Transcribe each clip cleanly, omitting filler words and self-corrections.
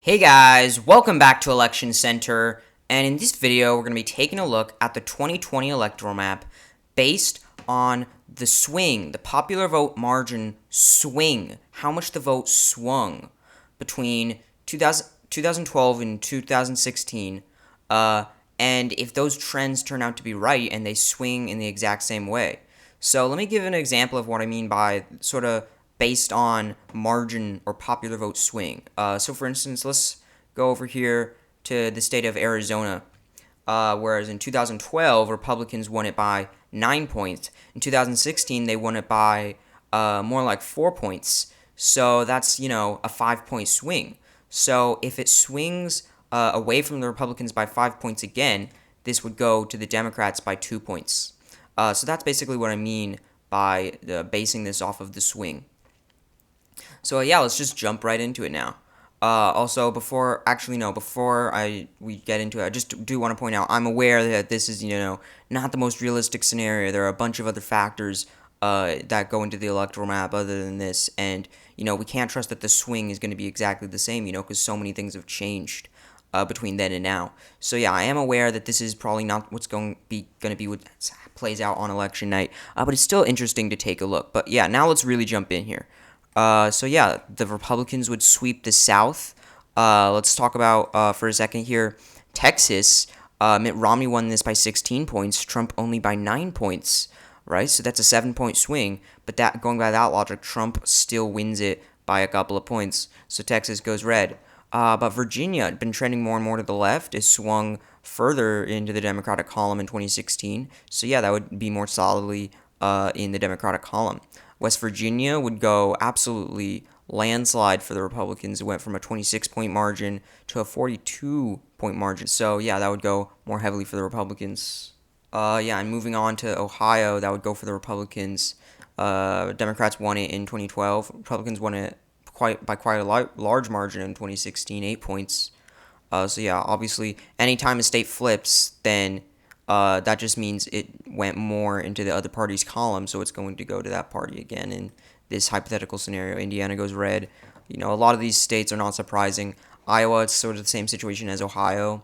Hey guys, welcome back to Election Center, and in this video we're going to be taking a look at the 2020 electoral map based on the swing, the popular vote margin swing, how much the vote swung between 2012 and 2016, and if those trends turn out to be right and they swing in the exact same way. So let me give an example of what I mean by sort of based on margin or popular vote swing. So for instance, let's go over here to the state of Arizona. Whereas in 2012, Republicans won it by 9 points. In 2016, they won it by more like 4 points. So that's, a 5-point swing. So if it swings away from the Republicans by 5 points again, this would go to the Democrats by 2 points. So that's basically what I mean by basing this off of the swing. So yeah, let's just jump right into it now. Also, before we get into it, I just do want to point out I'm aware that this is not the most realistic scenario. There are a bunch of other factors that go into the electoral map other than this, and we can't trust that the swing is going to be exactly the same, because so many things have changed between then and now. So yeah, I am aware that this is probably not what's going to be what plays out on election night, but it's still interesting to take a look. But yeah, now let's really jump in here. So yeah, the Republicans would sweep the South. Let's talk about for a second here Texas. Mitt Romney won this by 16 points. Trump only by 9 points. Right, so that's a 7-point swing. But that going by that logic, Trump still wins it by a couple of points. So Texas goes red. But Virginia had been trending more and more to the left. It swung further into the Democratic column in 2016. So yeah, that would be more solidly in the Democratic column. West Virginia would go absolutely landslide for the Republicans. It went from a 26-point margin to a 42-point margin. So yeah, that would go more heavily for the Republicans. And moving on to Ohio, that would go for the Republicans. Democrats won it in 2012. Republicans won it by quite a large margin in 2016, 8 points. So yeah, obviously, anytime a state flips, then that just means it went more into the other party's column, so it's going to go to that party again. In this hypothetical scenario, Indiana goes red. A lot of these states are not surprising. Iowa, it's sort of the same situation as Ohio.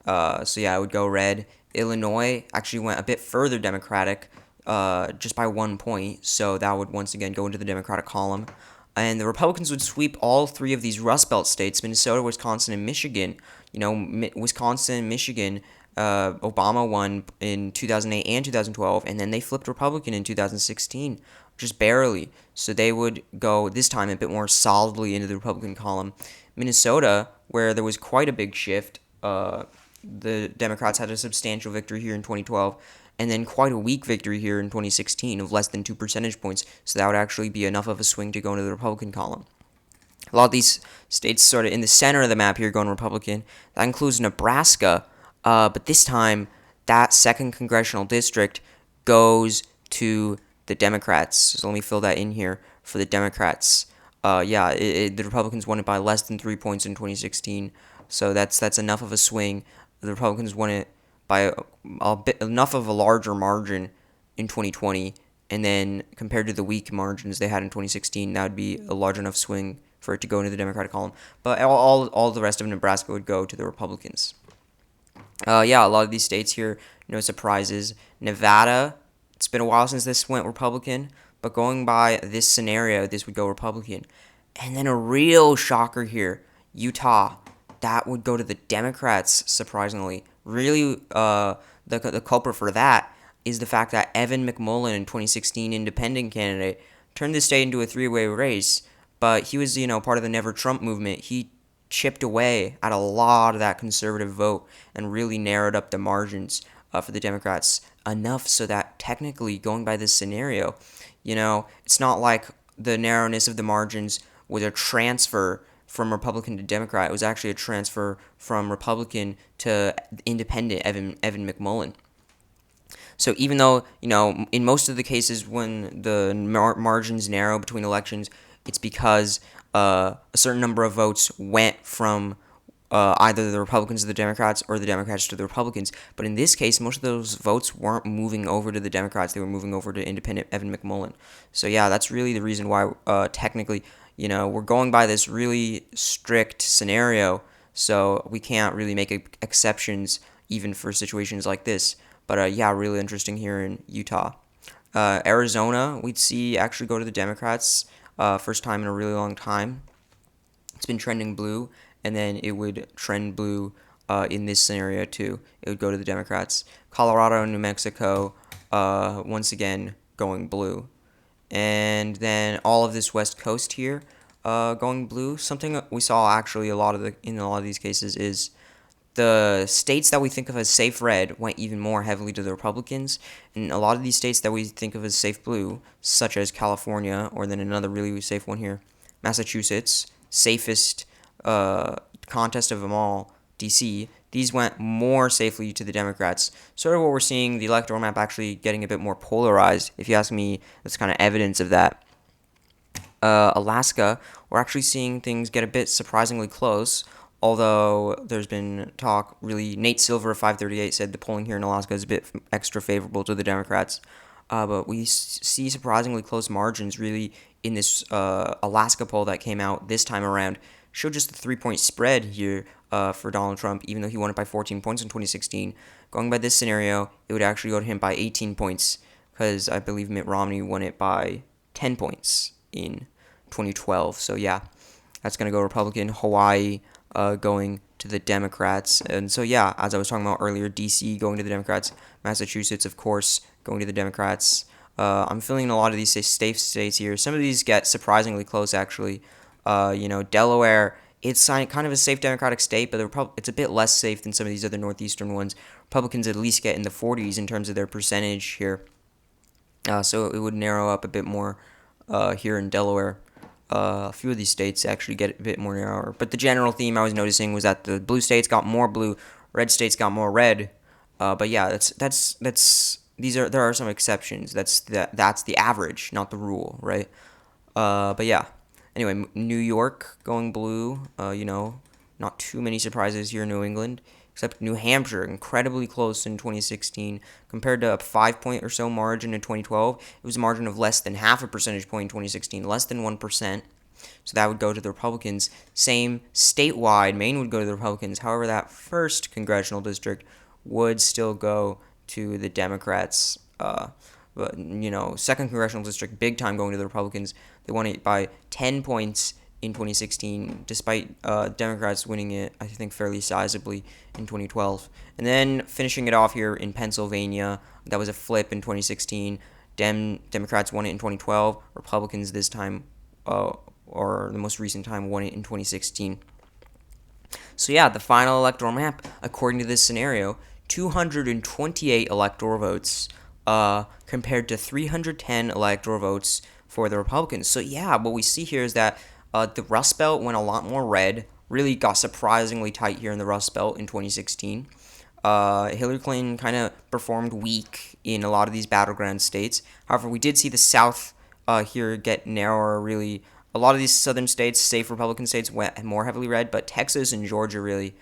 So yeah, I would go red. Illinois actually went a bit further Democratic, just by 1 point, so that would once again go into the Democratic column. And the Republicans would sweep all three of these Rust Belt states, Minnesota, Wisconsin, and Michigan. Wisconsin and Michigan, Obama won in 2008 and 2012, and then they flipped Republican in 2016, just barely. So they would go, this time, a bit more solidly into the Republican column. Minnesota, where there was quite a big shift, the Democrats had a substantial victory here in 2012, and then quite a weak victory here in 2016 of less than 2 percentage points, so that would actually be enough of a swing to go into the Republican column. A lot of these states sort of in the center of the map here going Republican. That includes Nebraska, but this time that 2nd congressional district goes to the Democrats. So let me fill that in here for the Democrats. The Republicans won it by less than 3 points in 2016, so that's enough of a swing. The Republicans won it by enough of a larger margin in 2020, and then compared to the weak margins they had in 2016, that would be a large enough swing for it to go into the Democratic column. But all the rest of Nebraska would go to the Republicans. A lot of these states here, no surprises. Nevada, it's been a while since this went Republican, but going by this scenario, this would go Republican. And then a real shocker here, Utah, that would go to the Democrats, surprisingly. Really, the culprit for that is the fact that Evan McMullin, in 2016 independent candidate, turned the state into a three-way race, but he was, part of the Never Trump movement. He chipped away at a lot of that conservative vote and really narrowed up the margins for the Democrats enough so that technically, going by this scenario, it's not like the narrowness of the margins was a transfer from Republican to Democrat. It was actually a transfer from Republican to independent Evan McMullin. So even though, in most of the cases when the margins narrow between elections, it's because a certain number of votes went from either the Republicans to the Democrats or the Democrats to the Republicans. But in this case, most of those votes weren't moving over to the Democrats. They were moving over to independent Evan McMullin. So yeah, that's really the reason why technically, we're going by this really strict scenario, so we can't really make exceptions even for situations like this. But yeah, really interesting here in Utah. Arizona, we'd see actually go to the Democrats, first time in a really long time. It's been trending blue, and then it would trend blue in this scenario too. It would go to the Democrats. Colorado and New Mexico, once again, going blue. And then all of this West Coast here going blue. Something we saw actually in a lot of these cases is the states that we think of as safe red went even more heavily to the Republicans, and a lot of these states that we think of as safe blue, such as California, or then another really safe one here, Massachusetts, safest contest of them all, DC, these went more safely to the Democrats. Sort of what we're seeing, the electoral map actually getting a bit more polarized. If you ask me, that's kind of evidence of that. Alaska, we're actually seeing things get a bit surprisingly close, although there's been talk, really, Nate Silver of 538 said the polling here in Alaska is a bit extra favorable to the Democrats. But we see surprisingly close margins, really, in this Alaska poll that came out this time around. Showed just a 3-point spread here for Donald Trump, even though he won it by 14 points in 2016. Going by this scenario, it would actually go to him by 18 points, because I believe Mitt Romney won it by 10 points in 2012. So yeah, that's going to go Republican. Hawaii going to the Democrats. And so yeah, as I was talking about earlier, DC going to the Democrats. Massachusetts, of course, going to the Democrats. I'm feeling a lot of these safe states here. Some of these get surprisingly close, actually. Delaware, it's kind of a safe Democratic state, but it's a bit less safe than some of these other northeastern ones. Republicans at least get in the 40s in terms of their percentage here. So it would narrow up a bit more here in Delaware. A few of these states actually get a bit more narrower. But the general theme I was noticing was that the blue states got more blue, red states got more red. But yeah, there are some exceptions. That's the average, not the rule, right? But yeah. Anyway, New York going blue. Not too many surprises here in New England, except New Hampshire, incredibly close in 2016 compared to a 5-point or so margin in 2012. It was a margin of less than half a percentage point in 2016, less than 1%. So that would go to the Republicans. Same statewide, Maine would go to the Republicans. However, that first congressional district would still go to the Democrats. But second congressional district, big time going to the Republicans. They won it by 10 points in 2016, despite Democrats winning it, I think, fairly sizably in 2012. And then finishing it off here in Pennsylvania, that was a flip in 2016. Democrats won it in 2012. Republicans this time, or the most recent time, won it in 2016. So yeah, the final electoral map, according to this scenario, 228 electoral votes compared to 310 electoral votes for the Republicans. So yeah, what we see here is that the Rust Belt went a lot more red, really got surprisingly tight here in the Rust Belt in 2016. Hillary Clinton kind of performed weak in a lot of these battleground states. However, we did see the South here get narrower, really. A lot of these southern states, safe Republican states, went more heavily red, but Texas and Georgia really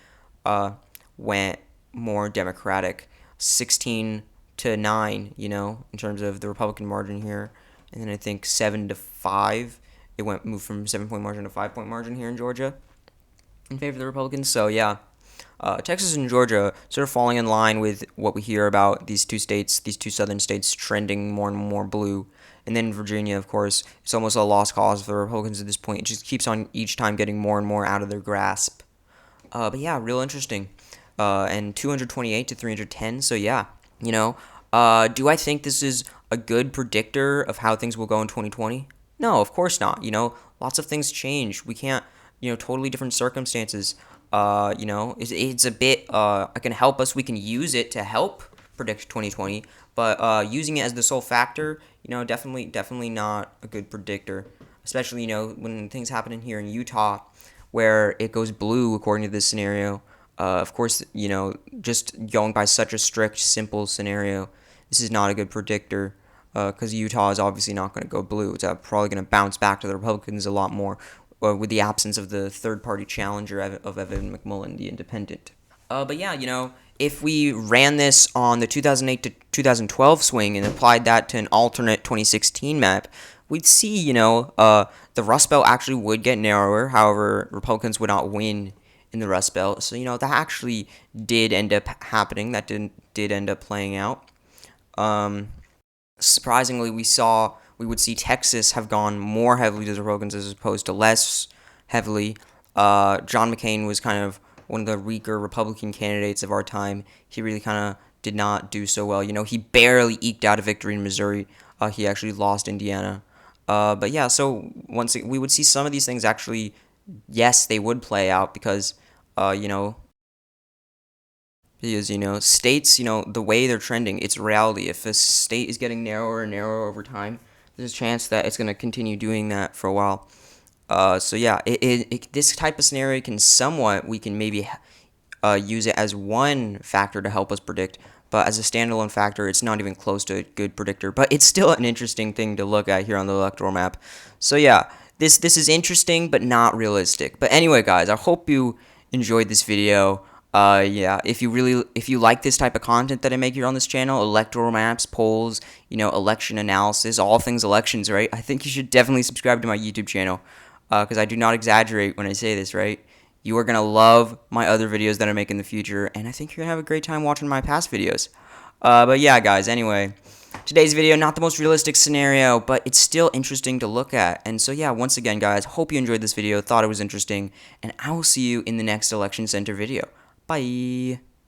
went more Democratic. 16 to 9, in terms of the Republican margin here. And then I think 7 to 5. It moved from 7-point margin to 5-point margin here in Georgia in favor of the Republicans. So yeah, Texas and Georgia sort of falling in line with what we hear about these two southern states trending more and more blue. And then Virginia, of course, it's almost a lost cause for the Republicans at this point. It just keeps on each time getting more and more out of their grasp. But yeah, real interesting. And 228 to 310. So yeah, do I think this is a good predictor of how things will go in 2020? No, of course not. Lots of things change. We can't, totally different circumstances. It's a bit, it can help us. We can use it to help predict 2020, but using it as the sole factor, definitely not a good predictor. Especially, when things happen in here in Utah, where it goes blue according to this scenario. Of course, just going by such a strict, simple scenario, this is not a good predictor, because Utah is obviously not going to go blue. It's probably going to bounce back to the Republicans a lot more with the absence of the third-party challenger of Evan McMullin, the independent. But yeah, if we ran this on the 2008 to 2012 swing and applied that to an alternate 2016 map, we'd see, the Rust Belt actually would get narrower. However, Republicans would not win in the Rust Belt. So, that actually did end up happening. That did end up playing out. Surprisingly, we would see Texas have gone more heavily to the Republicans as opposed to less heavily. John McCain was kind of one of the weaker Republican candidates of our time. He really kind of did not do so well. He barely eked out a victory in Missouri. He actually lost Indiana. But yeah, so we would see some of these things actually, yes, they would play out because, states, the way they're trending, it's reality. If a state is getting narrower and narrower over time, there's a chance that it's going to continue doing that for a while. So yeah, this type of scenario we can maybe use it as one factor to help us predict, but as a standalone factor, it's not even close to a good predictor. But it's still an interesting thing to look at here on the electoral map. So yeah, this is interesting, but not realistic. But anyway, guys, I hope you enjoyed this video. Yeah, if you like this type of content that I make here on this channel, electoral maps, polls, election analysis, all things elections, right? I think you should definitely subscribe to my YouTube channel, because I do not exaggerate when I say this, right? You are going to love my other videos that I make in the future, and I think you're going to have a great time watching my past videos. But yeah, guys, anyway, today's video, not the most realistic scenario, but it's still interesting to look at. And so yeah, once again, guys, hope you enjoyed this video, thought it was interesting, and I will see you in the next Election Center video. Bye.